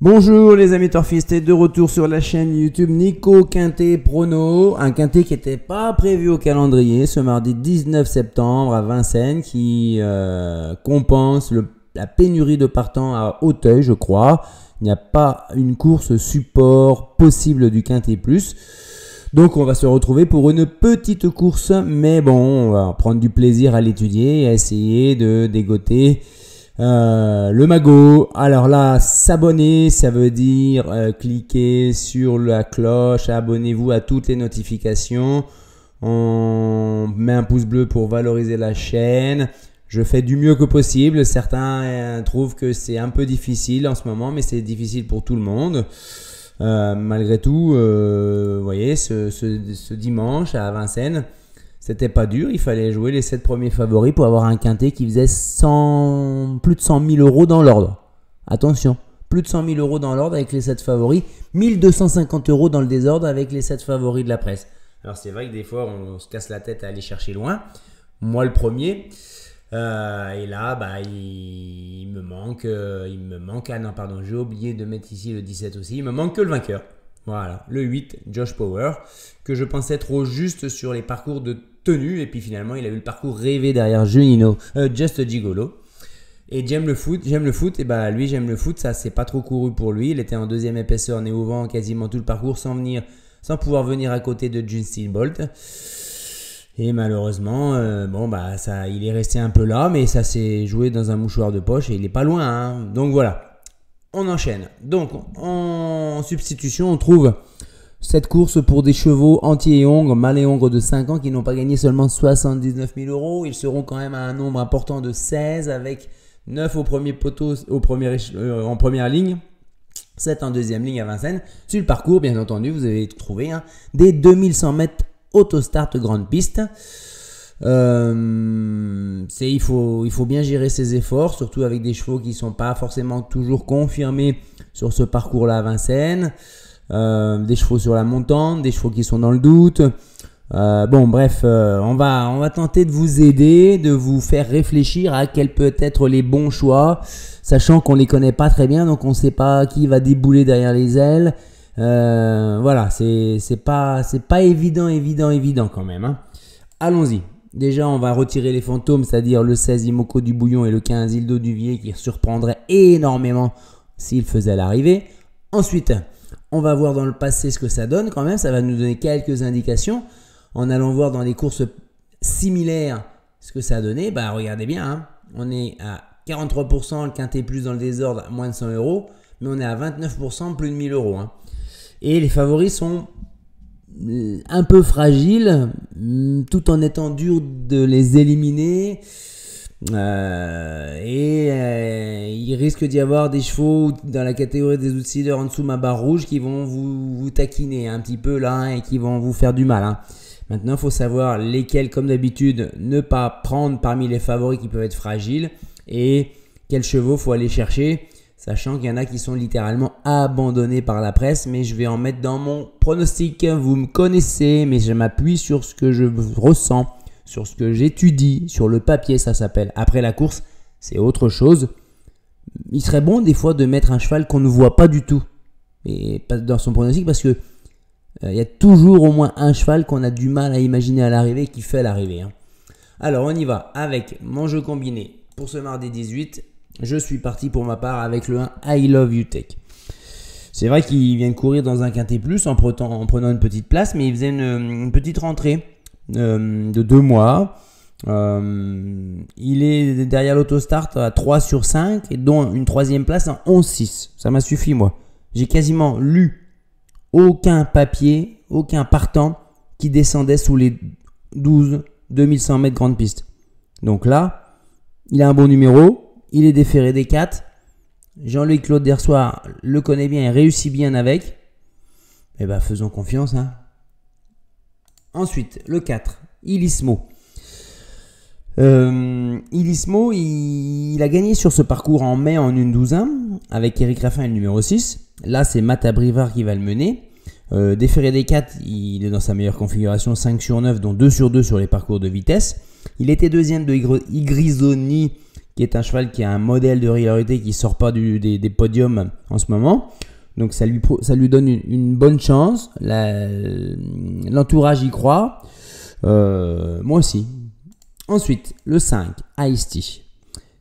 Bonjour les amis torfistes, et de retour sur la chaîne YouTube Nico Quintet Prono, un quintet qui n'était pas prévu au calendrier ce mardi 19 septembre à Vincennes, qui compense la pénurie de partants à Auteuil, je crois. Il n'y a pas une course support possible du Quintet Plus. Donc on va se retrouver pour une petite course, mais bon, on va prendre du plaisir à l'étudier et à essayer de dégoter le magot. Alors là, s'abonner, ça veut dire cliquer sur la cloche, abonnez-vous à toutes les notifications. On met un pouce bleu pour valoriser la chaîne. Je fais du mieux que possible. Certains trouvent que c'est un peu difficile en ce moment, mais c'est difficile pour tout le monde. Malgré tout, vous voyez, ce dimanche à Vincennes, c'était pas dur. Il fallait jouer les 7 premiers favoris pour avoir un quintet qui faisait plus de 100 000 euros dans l'ordre. Attention, plus de 100 000 euros dans l'ordre avec les 7 favoris, 1250 euros dans le désordre avec les 7 favoris de la presse. Alors c'est vrai que des fois on se casse la tête à aller chercher loin. Moi le premier. Et là, il me manque, ah non pardon, j'ai oublié de mettre ici le 17 aussi, il me manque que le vainqueur. Voilà, le 8, Josh Power, que je pensais trop juste sur les parcours de tenue, et puis finalement il a eu le parcours rêvé derrière Just Gigolo. Et j'aime le foot, et lui j'aime le foot, ça c'est pas trop couru pour lui, il était en deuxième épaisseur, né au vent quasiment tout le parcours sans pouvoir venir à côté de Justin Bolt. Et malheureusement, il est resté un peu là, mais ça s'est joué dans un mouchoir de poche et il est pas loin, hein. Donc voilà, on enchaîne. Donc en substitution, on trouve cette course pour des chevaux entiers et hongres, mâles et hongres de 5 ans qui n'ont pas gagné seulement 79 000 euros. Ils seront quand même à un nombre important de 16 avec 9 au premier poteau, en première ligne. 7 en deuxième ligne à Vincennes. Sur le parcours, bien entendu, vous avez trouvé des 2100 mètres autostart grande piste. Il faut bien gérer ses efforts, surtout avec des chevaux qui ne sont pas forcément toujours confirmés sur ce parcours-là à Vincennes. Des chevaux sur la montante, des chevaux qui sont dans le doute. On va tenter de vous aider, de vous faire réfléchir à quels peuvent être les bons choix, sachant qu'on ne les connaît pas très bien, donc on ne sait pas qui va débouler derrière les ailes. Voilà, c'est pas évident quand même, hein. Allons-y. Déjà, on va retirer les fantômes, c'est-à-dire le 16 Imoko du Bouillon et le 15 Ildo du Vier qui surprendrait énormément s'il faisait l'arrivée. Ensuite, on va voir dans le passé ce que ça donne quand même. Ça va nous donner quelques indications en allant voir dans les courses similaires ce que ça a donné. Regardez bien, hein. On est à 43%, le quintet plus dans le désordre, moins de 100 euros, mais on est à 29%, plus de 1000 euros, hein. Et les favoris sont un peu fragiles, tout en étant dur de les éliminer. Il risque d'y avoir des chevaux dans la catégorie des outsiders en dessous de ma barre rouge qui vont vous taquiner un petit peu là et qui vont vous faire du mal, hein. Maintenant, il faut savoir lesquels, comme d'habitude, ne pas prendre parmi les favoris qui peuvent être fragiles et quels chevaux il faut aller chercher. Sachant qu'il y en a qui sont littéralement abandonnés par la presse, mais je vais en mettre dans mon pronostic. Vous me connaissez, mais je m'appuie sur ce que je ressens, sur ce que j'étudie, sur le papier, ça s'appelle. Après la course, c'est autre chose. Il serait bon des fois de mettre un cheval qu'on ne voit pas du tout et pas dans son pronostic, parce que il y a toujours au moins un cheval qu'on a du mal à imaginer à l'arrivée qui fait l'arrivée, hein. Alors on y va avec mon jeu combiné pour ce mardi 18. Je suis parti pour ma part avec le 1 I Love You Tech. C'est vrai qu'il vient de courir dans un quintet plus en prenant une petite place, mais il faisait une petite rentrée de 2 mois. Il est derrière l'autostart à 3 sur 5, et dont une 3e place en 11-6. Ça m'a suffi, moi. J'ai quasiment lu aucun papier, aucun partant qui descendait sous les 2100 mètres grande piste. Donc là, il a un bon numéro. Il est déféré des 4. Jean-Louis Claude Dersoir le connaît bien et réussit bien avec. Faisons confiance, hein. Ensuite, le 4, Ilismo. Ilismo, il a gagné sur ce parcours en mai en 1-12-1 avec Eric Raffin et le numéro 6. Là, c'est Matt Abrivard qui va le mener. Déféré des 4, il est dans sa meilleure configuration, 5 sur 9, dont 2 sur 2 sur les parcours de vitesse. Il était deuxième de Igrisoni qui est un cheval qui a un modèle de régularité qui sort pas des podiums en ce moment. Donc ça lui donne une bonne chance. L'entourage y croit. Moi aussi. Ensuite, le 5, Ice-T.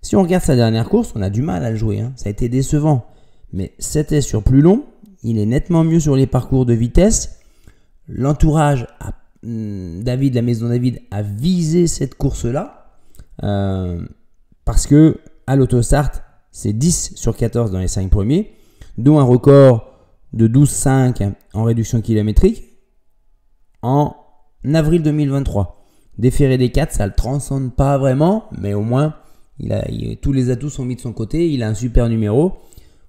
Si on regarde sa dernière course, on a du mal à le jouer. Hein. Ça a été décevant. Mais c'était sur plus long. Il est nettement mieux sur les parcours de vitesse. L'entourage, David, la maison David, a visé cette course-là. Parce que à l'autostart, c'est 10 sur 14 dans les 5 premiers, dont un record de 12,5 en réduction kilométrique en avril 2023. Déféré des 4, ça ne le transcende pas vraiment, mais au moins, tous les atouts sont mis de son côté. Il a un super numéro.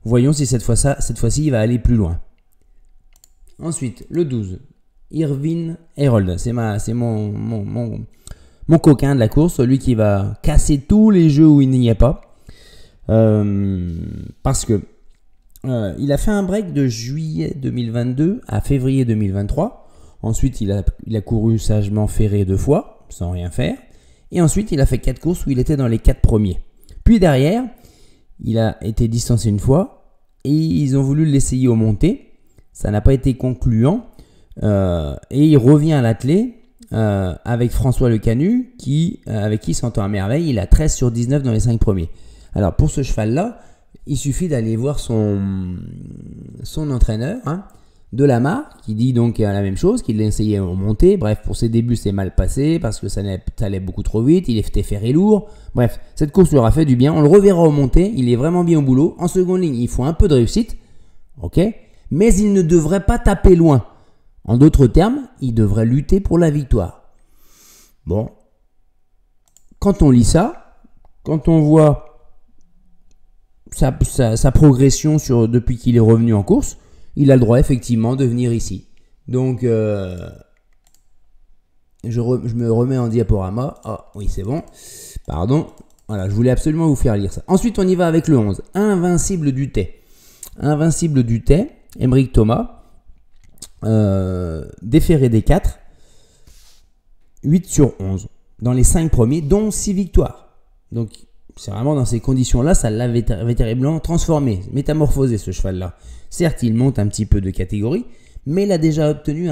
Voyons si cette fois-ci, il va aller plus loin. Ensuite, le 12, Irvine Herold. C'est mon coquin de la course, celui qui va casser tous les jeux où il n'y est pas. Parce que il a fait un break de juillet 2022 à février 2023. Ensuite, il a couru sagement ferré 2 fois, sans rien faire. Et ensuite, il a fait 4 courses où il était dans les 4 premiers. Puis derrière, il a été distancé une fois et ils ont voulu l'essayer au monté. Ça n'a pas été concluant. Et il revient à l'attelé avec François Lecanu, avec qui il s'entend à merveille. Il a 13 sur 19 dans les 5 premiers. Alors pour ce cheval-là, il suffit d'aller voir son entraîneur, de la marque, qui dit donc la même chose, qu'il l'a essayé en montée. Bref, pour ses débuts, c'est mal passé parce que ça allait beaucoup trop vite. Il était ferré lourd. Bref, cette course lui aura fait du bien. On le reverra au montée. Il est vraiment bien au boulot. En seconde ligne, il faut un peu de réussite. Ok, mais il ne devrait pas taper loin. En d'autres termes, il devrait lutter pour la victoire. Bon, quand on lit ça, quand on voit sa progression depuis qu'il est revenu en course, il a le droit effectivement de venir ici. Donc, je me remets en diaporama. Ah oui, c'est bon. Pardon. Voilà, je voulais absolument vous faire lire ça. Ensuite, on y va avec le 11. Invincible du Tay. Invincible du Tay, Émeric Thomas. Déféré des 4. 8 sur 11. Dans les 5 premiers, dont 6 victoires. Donc, c'est vraiment dans ces conditions-là, ça l'a véritablement transformé, métamorphosé ce cheval-là. Certes, il monte un petit peu de catégorie, mais il a déjà obtenu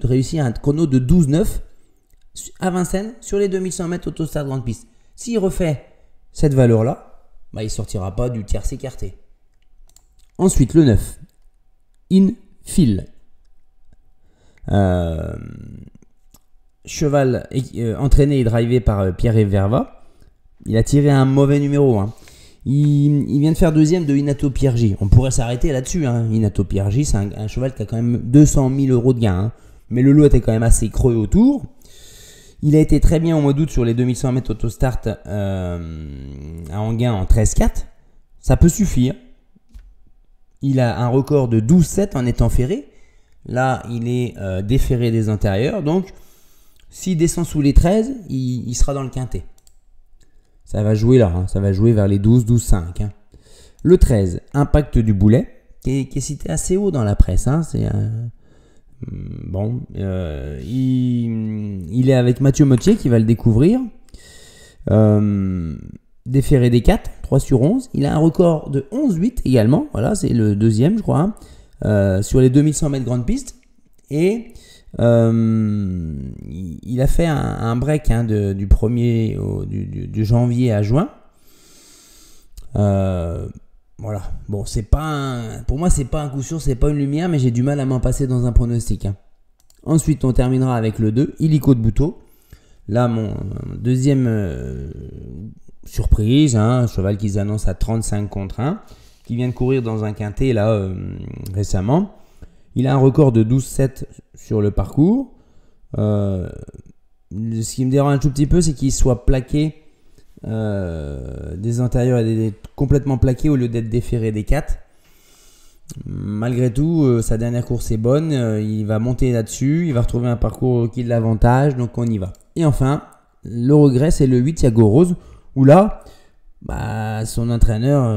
réussir un chrono de 12,9 à Vincennes sur les 2100 mètres autostart grande piste. S'il refait cette valeur-là, il ne sortira pas du tierce écarté. Ensuite, le 9, Infill. Cheval entraîné et drivé par Pierre Verva. Il a tiré un mauvais numéro. Il vient de faire deuxième de Inato Piergi. On pourrait s'arrêter là-dessus. Inato Piergi, c'est un cheval qui a quand même 200 000 euros de gain. Mais le lot était quand même assez creux autour. Il a été très bien au mois d'août sur les 2100 mètres autostart à Enghien en 13,4. Ça peut suffire. Il a un record de 12,7 en étant ferré. Là, il est déferré des intérieurs. Donc, s'il descend sous les 13, il sera dans le quintet. Ça va jouer là, ça va jouer vers les 12, 12,5. Le 13, Impact du Boulet, qui est cité assez haut dans la presse. Il est avec Mathieu Mottier qui va le découvrir. Déféré des 4, 3 sur 11. Il a un record de 11,8 également. Voilà, c'est le deuxième, je crois, sur les 2100 mètres grande piste. Et il a fait un break du 1er du janvier à juin. Voilà. Bon, pour moi, c'est pas un coup sûr, c'est pas une lumière, mais j'ai du mal à m'en passer dans un pronostic. Ensuite, on terminera avec le 2, Illico de Bouteau. Là, mon deuxième surprise, un cheval qu'ils annoncent à 35 contre 1, qui vient de courir dans un quintet là récemment. Il a un record de 12,7 sur le parcours. Ce qui me dérange un tout petit peu, c'est qu'il soit plaqué des antérieurs et complètement plaqué au lieu d'être déféré des 4. Malgré tout, sa dernière course est bonne. Il va monter là-dessus. Il va retrouver un parcours qui l'avantage. Donc on y va. Et enfin, le regret, c'est le 8 Thiago Rose. Où là, son entraîneur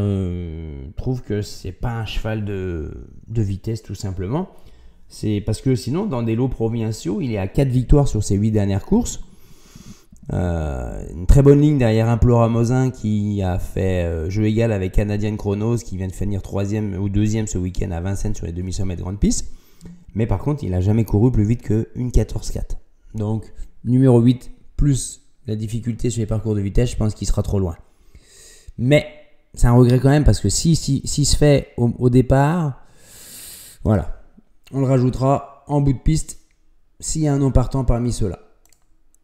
trouve que c'est pas un cheval de vitesse tout simplement. C'est parce que sinon, dans des lots provinciaux, il est à 4 victoires sur ses 8 dernières courses. Une très bonne ligne derrière Imploramosin qui a fait jeu égal avec Canadian Chronos qui vient de finir 3e ou 2e ce week-end à Vincennes sur les demi-sommets de grande piste. Mais par contre, il n'a jamais couru plus vite qu'une 14-4. Donc, numéro 8, plus la difficulté sur les parcours de vitesse, je pense qu'il sera trop loin. Mais c'est un regret quand même parce que s'il se fait au départ, voilà, on le rajoutera en bout de piste s'il y a un non partant parmi ceux-là.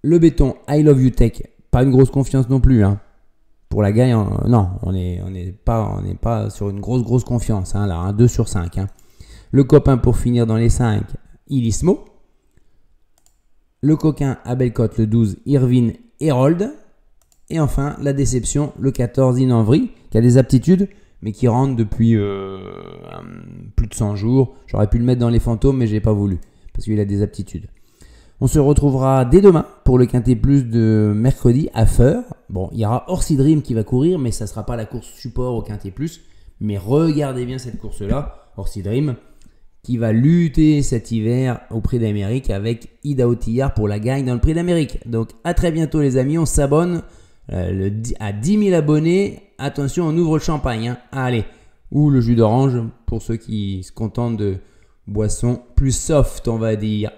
Le béton, I Love You Tech, pas une grosse confiance non plus. Hein. Pour la gagne, non, on n'est pas sur une grosse confiance. Hein, là, un 2 sur 5. Hein. Le copain pour finir dans les 5, Ilismo. Le coquin à Bellecote, le 12, Irvine Herold. Et enfin, la déception, le 14, Inanvry, qui a des aptitudes, mais qui rentre depuis plus de 100 jours. J'aurais pu le mettre dans les fantômes, mais je n'ai pas voulu, parce qu'il a des aptitudes. On se retrouvera dès demain pour le Quintet Plus de mercredi à Feur. Bon, il y aura Orsi Dream qui va courir, mais ça ne sera pas la course support au Quintet Plus. Mais regardez bien cette course-là, Orsi Dream, qui va lutter cet hiver au Prix d'Amérique avec Ida Otillard pour la gagne dans le Prix d'Amérique. Donc à très bientôt les amis, on s'abonne à 10 000 abonnés. Attention, on ouvre le champagne. Hein. Allez, ou le jus d'orange pour ceux qui se contentent de boissons plus soft, on va dire.